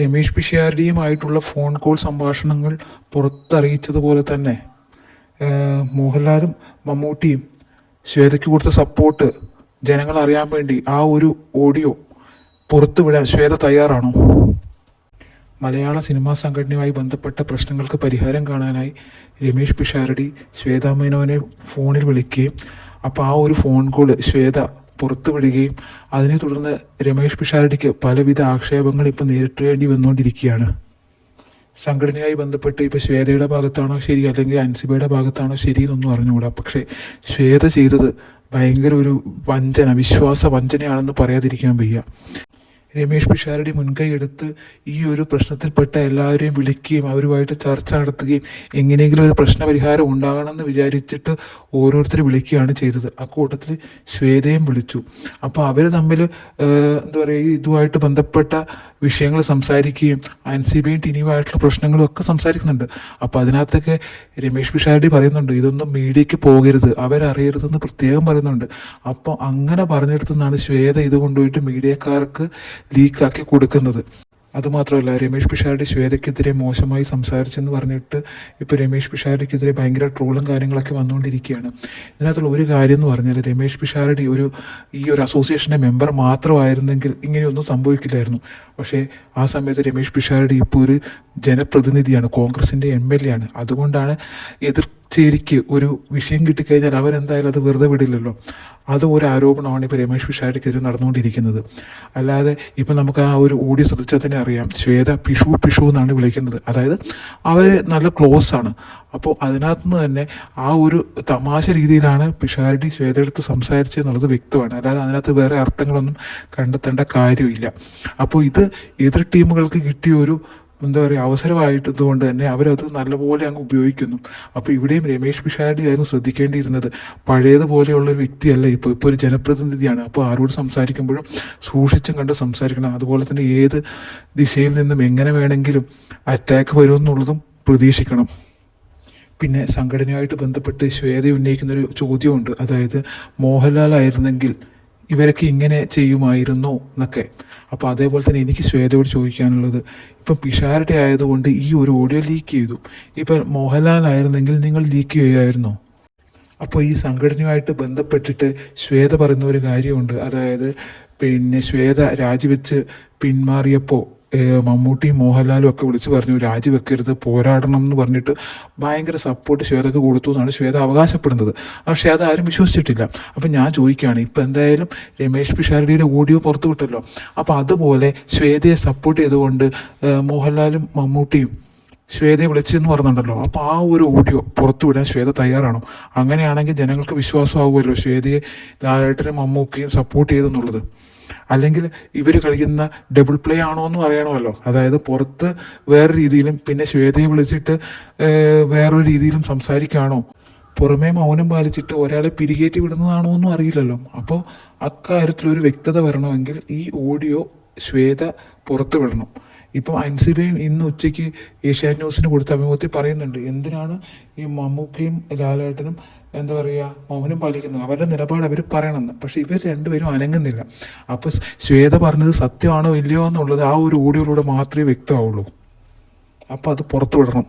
Ramesh പിഷാരടിയുമായിട്ടുള്ള phone call സംഭാഷണങ്ങൾ പുറത്തറിയിച്ചതുപോലെ തന്നെ മോഹൻലാലും മമ്മൂട്ടിയും ശ്വേതയ്ക്ക് കൊടുത്ത സപ്പോർട്ട് ജനങ്ങൾ അറിയാൻ വേണ്ടി ആ ഒരു ഓഡിയോ പുറത്തുവിടാൻ ശ്വേത തയ്യാറാണോ? മലയാള സിനിമാ സംഘടനയുമായി ബന്ധപ്പെട്ട പ്രശ്നങ്ങൾക്ക് പരിഹാരം കാണാനായി രമേഷ് പിഷാരടി ശ്വേതാ മേനോനെ ഫോണിൽ വിളിക്കുകയും അപ്പോൾ ആ ഒരു ഫോൺ കോൾ ശ്വേത പുറത്തുവിടുകയും അതിനെ തുടർന്ന് രമേഷ് പിഷാരടിക്ക് പലവിധ ആക്ഷേപങ്ങൾ ഇപ്പോൾ നേരിടേണ്ടി വന്നുകൊണ്ടിരിക്കുകയാണ്. സംഘടനയുമായി ബന്ധപ്പെട്ട് ഇപ്പോൾ ശ്വേതയുടെ ഭാഗത്താണോ ശരി അല്ലെങ്കിൽ അൻസിബയുടെ ഭാഗത്താണോ ശരി എന്നൊന്നും അറിഞ്ഞുകൂടാ. പക്ഷേ ശ്വേത ചെയ്തത് ഭയങ്കര ഒരു വഞ്ചന, വിശ്വാസ വഞ്ചനയാണെന്ന് പറയാതിരിക്കാൻ വയ്യ. രമേഷ് പിഷാരടി മുൻകൈ എടുത്ത് ഈ ഒരു പ്രശ്നത്തിൽപ്പെട്ട എല്ലാവരെയും വിളിക്കുകയും അവരുമായിട്ട് ചർച്ച നടത്തുകയും എങ്ങനെയെങ്കിലും ഒരു പ്രശ്നപരിഹാരം ഉണ്ടാകണമെന്ന് വിചാരിച്ചിട്ട് ഓരോരുത്തരെ വിളിക്കുകയാണ് ചെയ്തത്. അക്കൂട്ടത്തിൽ ശ്വേതയും വിളിച്ചു. അപ്പോൾ അവർ തമ്മിൽ എന്താ പറയുക, ഇതുമായിട്ട് ബന്ധപ്പെട്ട വിഷയങ്ങൾ സംസാരിക്കുകയും അൻസിബയും ടിനിയുമായിട്ടുള്ള പ്രശ്നങ്ങളും ഒക്കെ സംസാരിക്കുന്നുണ്ട്. അപ്പോൾ അതിനകത്തൊക്കെ രമേഷ് പിഷാരടി പറയുന്നുണ്ട് ഇതൊന്നും മീഡിയയ്ക്ക് പോകരുത്, അവരറിയരുതെന്ന് പ്രത്യേകം പറയുന്നുണ്ട്. അപ്പോൾ അങ്ങനെ പറഞ്ഞെടുത്തുനിന്നാണ് ശ്വേത ഇത് കൊണ്ടുപോയിട്ട് മീഡിയക്കാർക്ക് ലീക്കാക്കി കൊടുക്കുന്നത്. അതുമാത്രമല്ല, രമേഷ് പിഷാരടി ശ്വേതയ്ക്കെതിരെ മോശമായി സംസാരിച്ചെന്ന് പറഞ്ഞിട്ട് ഇപ്പോൾ രമേഷ് പിഷാരടിക്കെതിരെ ഭയങ്കര ട്രോളും കാര്യങ്ങളൊക്കെ വന്നുകൊണ്ടിരിക്കുകയാണ്. ഇതിനകത്തുള്ള ഒരു കാര്യം എന്ന് പറഞ്ഞാൽ രമേഷ് പിഷാരടി ഈ ഒരു അസോസിയേഷൻ്റെ മെമ്പർ മാത്രമായിരുന്നെങ്കിൽ ഇങ്ങനെയൊന്നും സംഭവിക്കില്ലായിരുന്നു. പക്ഷേ ആ സമയത്ത് രമേഷ് പിഷാരടി ഇപ്പോൾ ഒരു ജനപ്രതിനിധിയാണ്, കോൺഗ്രസിൻ്റെ MLA ആണ്. അതുകൊണ്ടാണ് ചേരിക്ക് ഒരു വിഷയം കിട്ടിക്കഴിഞ്ഞാൽ അവരെന്തായാലും അത് വെറുതെ വിടില്ലല്ലോ. അത് ഒരു ആരോപണമാണ് ഇപ്പോൾ രമേഷ് പിഷാരടിക്കെതിരെ നടന്നുകൊണ്ടിരിക്കുന്നത്. അല്ലാതെ ഇപ്പം നമുക്ക് ആ ഒരു ഓഡിയോ ശ്രദ്ധിച്ചാൽ തന്നെ അറിയാം, ശ്വേത പിഷു എന്നാണ് വിളിക്കുന്നത്. അതായത് അവർ നല്ല ക്ലോസ് ആണ്. അപ്പോൾ അതിനകത്തുനിന്ന് തന്നെ ആ ഒരു തമാശ രീതിയിലാണ് പിഷാരടി ശ്വേതയെടുത്ത് സംസാരിച്ചതെന്നുള്ളത് വ്യക്തമാണ്. അല്ലാതെ അതിനകത്ത് വേറെ അർത്ഥങ്ങളൊന്നും കണ്ടെത്തേണ്ട കാര്യമില്ല. അപ്പോൾ ഇത് എതിർ ടീമുകൾക്ക് കിട്ടിയ ഒരു എന്താ പറയുക അവസരമായിട്ടതുകൊണ്ട് തന്നെ അവരത് നല്ലപോലെ അങ്ങ് ഉപയോഗിക്കുന്നു. അപ്പോൾ ഇവിടെയും രമേഷ് പിഷാരടി ആയിരുന്നു ശ്രദ്ധിക്കേണ്ടിയിരുന്നത്. പഴയതുപോലെയുള്ളൊരു വ്യക്തിയല്ല ഇപ്പോൾ ഒരു ജനപ്രതിനിധിയാണ്. അപ്പോൾ ആരോട് സംസാരിക്കുമ്പോഴും സൂക്ഷിച്ചും കണ്ട് സംസാരിക്കണം. അതുപോലെ തന്നെ ഏത് ദിശയിൽ നിന്നും എങ്ങനെ വേണമെങ്കിലും അറ്റാക്ക് വരുമെന്നുള്ളതും പ്രതീക്ഷിക്കണം. പിന്നെ സംഘടനയുമായിട്ട് ബന്ധപ്പെട്ട് ശ്വേത ഉന്നയിക്കുന്നൊരു ചോദ്യമുണ്ട്. അതായത് മോഹൻലാൽ ആയിരുന്നെങ്കിൽ ഇവരൊക്കെ ഇങ്ങനെ ചെയ്യുമായിരുന്നോ എന്നൊക്കെ. അപ്പോൾ അതേപോലെ തന്നെ എനിക്ക് ശ്വേതയോട് ചോദിക്കാനുള്ളത്, ഇപ്പം പിഷാരടി ആയതുകൊണ്ട് ഈ ഒരു ഓഡിയോ ലീക്ക് ചെയ്തു. ഇപ്പം മോഹൻലാൽ ആയിരുന്നെങ്കിൽ നിങ്ങൾ ലീക്ക് ചെയ്യുമായിരുന്നോ? അപ്പോൾ ഈ സംഘടനയുമായിട്ട് ബന്ധപ്പെട്ടിട്ട് ശ്വേത പറയുന്ന ഒരു കാര്യമുണ്ട്. അതായത് പിന്നെ ശ്വേത രാജിവെച്ച് പിന്മാറിയപ്പോൾ മമ്മൂട്ടിയും മോഹൻലാലും ഒക്കെ വിളിച്ച് പറഞ്ഞു രാജിവെക്കരുത്, പോരാടണം എന്ന് പറഞ്ഞിട്ട് ഭയങ്കര സപ്പോർട്ട് ശ്വേതക്ക് കൊടുത്തു എന്നാണ് ശ്വേത അവകാശപ്പെടുന്നത്. പക്ഷേ അത് ആരും വിശ്വസിച്ചിട്ടില്ല. അപ്പം ഞാൻ ചോദിക്കുകയാണ്, ഇപ്പം എന്തായാലും രമേഷ് പിഷാരടിയുടെ ഓഡിയോ പുറത്തു വിട്ടല്ലോ. അപ്പോൾ അതുപോലെ ശ്വേതയെ സപ്പോർട്ട് ചെയ്തുകൊണ്ട് മോഹൻലാലും മമ്മൂട്ടിയും ശ്വേതയെ വിളിച്ചെന്ന് പറഞ്ഞിട്ടുണ്ടല്ലോ. അപ്പോൾ ആ ഒരു ഓഡിയോ പുറത്തുവിടാൻ ശ്വേത തയ്യാറാണോ? അങ്ങനെയാണെങ്കിൽ ജനങ്ങൾക്ക് വിശ്വാസമാകുമല്ലോ ശ്വേതയെ ലാലേട്ടനും മമ്മൂക്കയും സപ്പോർട്ട് ചെയ്തെന്നുള്ളത്. അല്ലെങ്കിൽ ഇവർ കളിക്കുന്ന ഡബിൾ പ്ലേ ആണോ എന്നും അറിയണമല്ലോ. അതായത് പുറത്ത് വേറെ രീതിയിലും പിന്നെ ശ്വേതയെ വിളിച്ചിട്ട് വേറൊരു രീതിയിലും സംസാരിക്കുകയാണോ, പുറമേ മൗനം പാലിച്ചിട്ട് ഒരാളെ പിരികേറ്റി വിടുന്നതാണോ എന്നും അറിയില്ലല്ലോ. അപ്പോൾ അക്കാര്യത്തിലൊരു വ്യക്തത വരണമെങ്കിൽ ഈ ഓഡിയോ ശ്വേത പുറത്തു വിടണം. ഇപ്പോൾ അൻസിബയും ഇന്ന് ഉച്ചയ്ക്ക് ഏഷ്യാനെറ്റ് ന്യൂസിന് കൊടുത്ത അഭിമുഖത്തിൽ പറയുന്നുണ്ട് എന്തിനാണ് ഈ മമ്മൂക്കയും ലാലേട്ടനും എന്താ പറയുക മൗനം പാലിക്കുന്നത്, അവരുടെ നിലപാട് അവർ പറയണമെന്ന്. പക്ഷേ ഇവർ രണ്ടുപേരും അനങ്ങുന്നില്ല. അപ്പോൾ ശ്വേത പറഞ്ഞത് സത്യമാണോ ഇല്ലയോ എന്നുള്ളത് ആ ഒരു ഓഡിയോയിലൂടെ മാത്രമേ വ്യക്തമാവുള്ളൂ. അപ്പോൾ അത് പുറത്തു വിടണം.